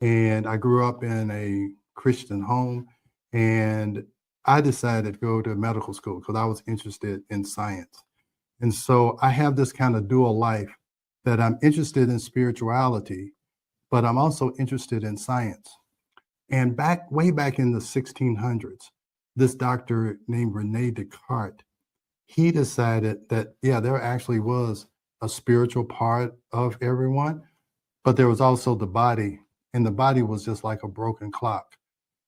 And I grew up in a Christian home, and I decided to go to medical school because I was interested in science. And so I have this kind of dual life that I'm interested in spirituality, but I'm also interested in science. And way back in the 1600s, this doctor named Rene Descartes, he decided that, yeah, there actually was a spiritual part of everyone, but there was also the body, and the body was just like a broken clock.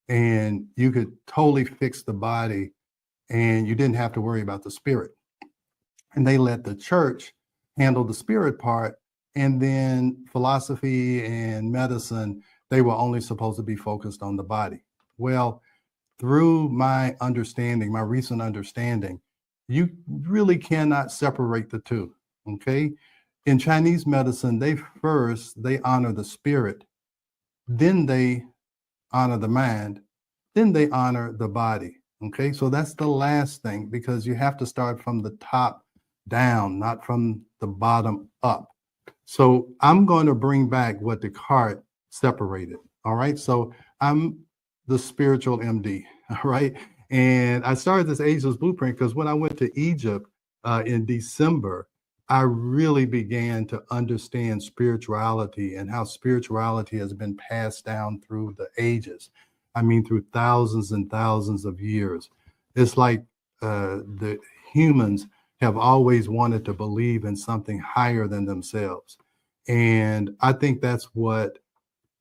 And you could totally fix the body, and you didn't have to worry about the spirit. And they let the church handle the spirit part, and then philosophy and medicine, they were only supposed to be focused on the body. Well, through my understanding, my recent understanding, you really cannot separate the two. Okay. In Chinese medicine, they honor the spirit, then they honor the mind, then they honor the body. Okay. So that's the last thing, because you have to start from the top down, not from the bottom up. So I'm going to bring back what Descartes separated. All right. So I'm the spiritual MD. All right. And I started this Ageless Blueprint because when I went to Egypt in December, I really began to understand spirituality and how spirituality has been passed down through the ages. I mean, through thousands and thousands of years. It's like the humans have always wanted to believe in something higher than themselves. And I think that's what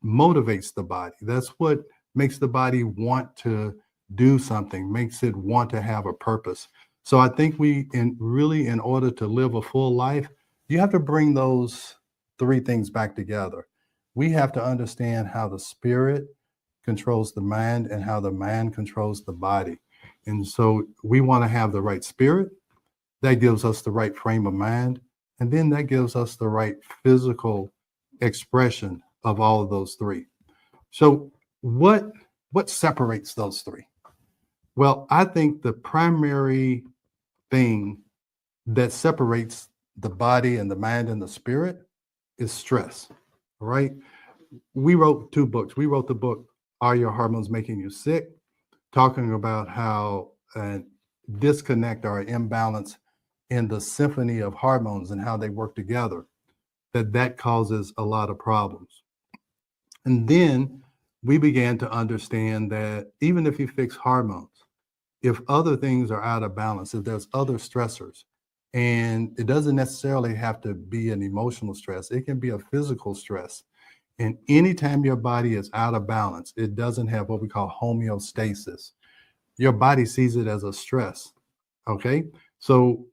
motivates the body. That's what makes the body want to do something, makes it want to have a purpose. So I think in order to live a full life, you have to bring those three things back together. We have to understand how the spirit controls the mind and how the mind controls the body. And so we want to have the right spirit. That gives us the right frame of mind. And then that gives us the right physical expression of all of those three. So what separates those three? Well, I think the primary thing that separates the body and the mind and the spirit is stress. Right? We wrote two books. We wrote the book, Are Your Hormones Making You Sick? Talking about how disconnect or imbalance in the symphony of hormones and how they work together, that causes a lot of problems. And then we began to understand that even if you fix hormones, if other things are out of balance, if there's other stressors, and it doesn't necessarily have to be an emotional stress, it can be a physical stress. And anytime your body is out of balance, it doesn't have what we call homeostasis. Your body sees it as a stress. Okay. So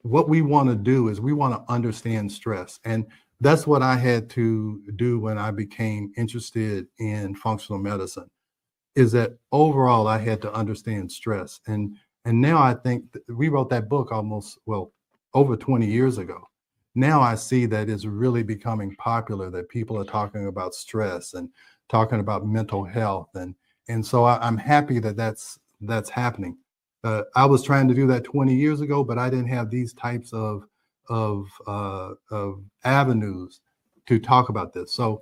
what we want to do is we want to understand stress. And that's what I had to do when I became interested in functional medicine, is that overall I had to understand stress. And now I think we wrote that book almost, well, over 20 years ago. Now I see that it's really becoming popular, that people are talking about stress and talking about mental health. And so I'm happy that that's happening. I was trying to do that 20 years ago, but I didn't have these types of avenues to talk about this. So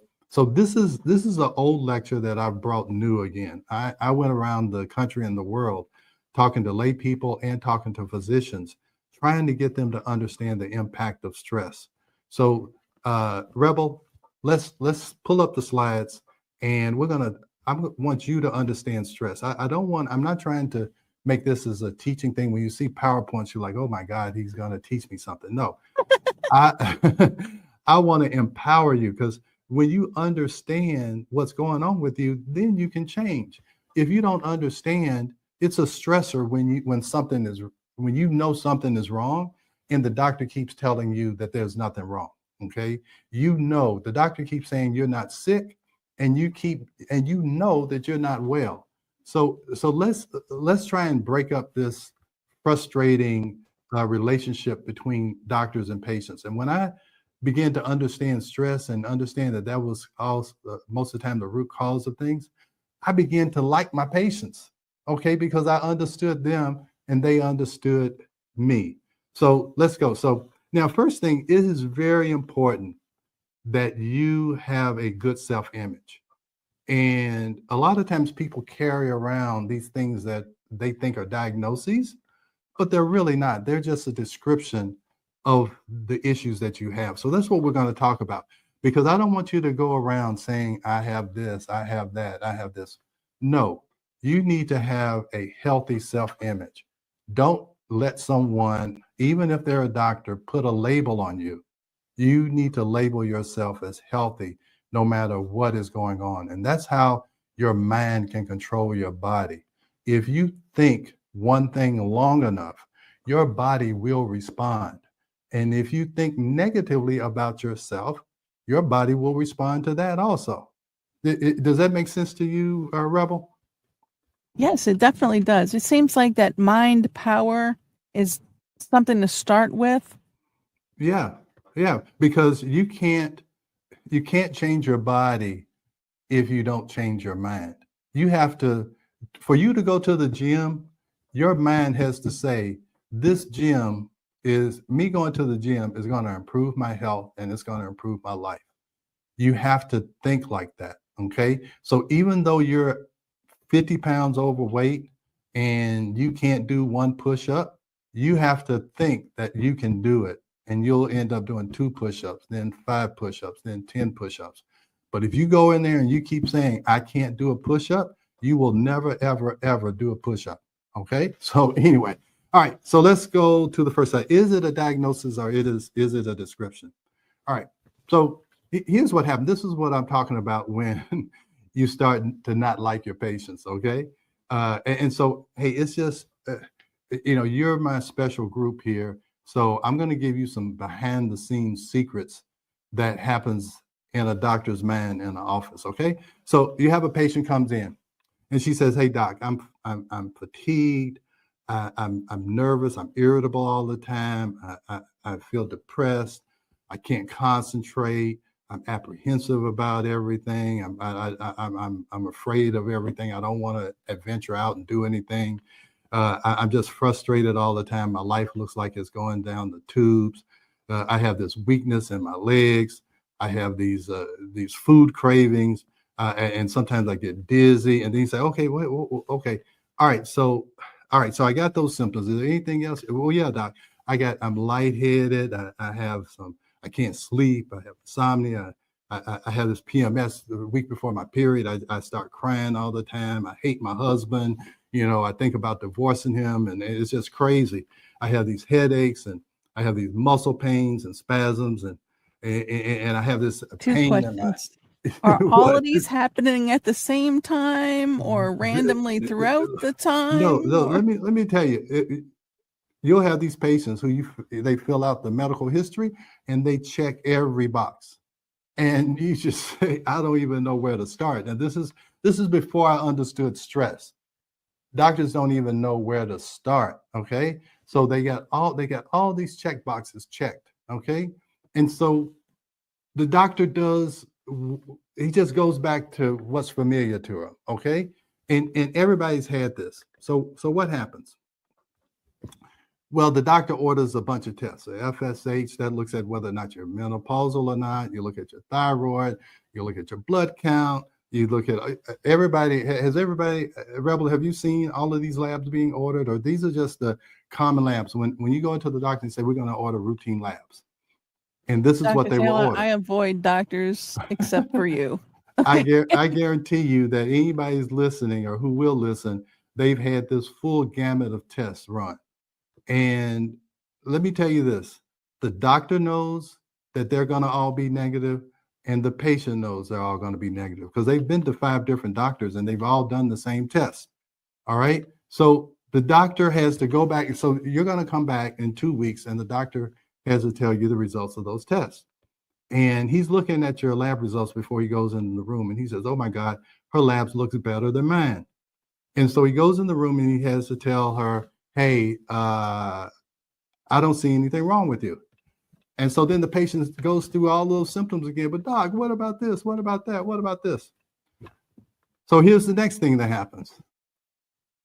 this is an old lecture that I've brought new again. I went around the country and the world talking to lay people and talking to physicians, trying to get them to understand the impact of stress. So Rebel, let's pull up the slides, and I want you to understand stress. I'm not trying to make this as a teaching thing. When you see PowerPoints, you're like, oh my God, he's going to teach me something. No, I I want to empower you, because when you understand what's going on with you, then you can change. If you don't understand, it's a stressor when you know something is wrong and the doctor keeps telling you that there's nothing wrong. Okay. You know, the doctor keeps saying you're not sick, and you know that you're not well. So let's try and break up this frustrating relationship between doctors and patients. And when I began to understand stress and understand that was all most of the time the root cause of things, I began to like my patients, okay, because I understood them and they understood me. So let's go. So now, first thing, it is very important that you have a good self-image. And a lot of times people carry around these things that they think are diagnoses, but they're really not. They're just a description of the issues that you have. So that's what we're going to talk about, because I don't want you to go around saying, I have this, I have that, I have this. No, you need to have a healthy self-image. Don't let someone, even if they're a doctor, put a label on you. You need to label yourself as healthy no matter what is going on. And that's how your mind can control your body. If you think one thing long enough, your body will respond. And if you think negatively about yourself, your body will respond to that also. Does that make sense to you, Rebel? Yes, it definitely does. It seems like that mind power is something to start with. Yeah, yeah, because you can't change your body if you don't change your mind. You have to, for you to go to the gym, your mind has to say, this gym is, me going to the gym is going to improve my health and it's going to improve my life. You have to think like that. Okay. So even though you're 50 pounds overweight and you can't do one push up, you have to think that you can do it. And you'll end up doing 2 push-ups, then 5 push-ups, then 10 push-ups. But if you go in there and you keep saying, I can't do a push-up, you will never, ever, ever do a push-up. Okay. So anyway, all right. So let's go to the first side. Is it a diagnosis or is it a description? All right. So here's what happened. This is what I'm talking about when you start to not like your patients. Okay. And so, hey, it's just, you're my special group here. So I'm going to give you some behind the scenes secrets that happens in a doctor's mind in the office. Okay. So you have a patient comes in and she says, hey doc, I'm fatigued. I'm nervous. I'm irritable all the time. I feel depressed. I can't concentrate. I'm apprehensive about everything. I'm afraid of everything. I don't want to adventure out and do anything. I'm just frustrated all the time. My life looks like it's going down the tubes. I have this weakness in my legs. I have these food cravings, and sometimes I get dizzy. And then you say, okay, wait, okay, all right. So I got those symptoms. Is there anything else? Well, yeah, doc. I'm lightheaded. I can't sleep. I have insomnia. I have this PMS the week before my period. I start crying all the time. I hate my husband. I think about divorcing him, and it's just crazy. I have these headaches, and I have these muscle pains and spasms, and I have this pain in my. Are all of these happening at the same time or randomly throughout the time? No. Let me tell you. You'll have these patients who they fill out the medical history and they check every box, and you just say, I don't even know where to start. And this is before I understood stress. Doctors don't even know where to start. Okay. So they got all these check boxes checked. Okay. And so the doctor he just goes back to what's familiar to him. Okay. And everybody's had this. So what happens? Well, the doctor orders a bunch of tests. The FSH, that looks at whether or not you're menopausal or not. You look at your thyroid, you look at your blood count, you look at everybody. Rebel, have you seen all of these labs being ordered, or these are just the common labs? When you go into the doctor and say, we're going to order routine labs, and this is Dr. what they will order. I avoid doctors except for you. I guarantee you that anybody's listening or who will listen, they've had this full gamut of tests run. And let me tell you this, the doctor knows that they're going to all be negative, and the patient knows they're all going to be negative because they've been to 5 different doctors and they've all done the same test. All right. So the doctor has to go back. So you're going to come back in 2 weeks and the doctor has to tell you the results of those tests. And he's looking at your lab results before he goes into the room. And he says, oh my God, her labs looks better than mine. And so he goes in the room and he has to tell her, hey, I don't see anything wrong with you. And so then the patient goes through all those symptoms again. But doc, what about this? What about that? What about this? So here's the next thing that happens.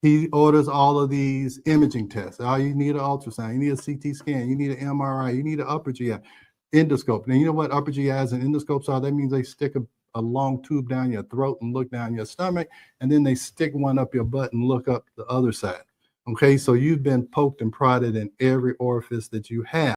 He orders all of these imaging tests. Oh, you need an ultrasound. You need a CT scan. You need an MRI. You need an upper GI. endoscope. Now, you know what upper GIs and endoscopes are? That means they stick a long tube down your throat and look down your stomach, and then they stick one up your butt and look up the other side. Okay, so you've been poked and prodded in every orifice that you have.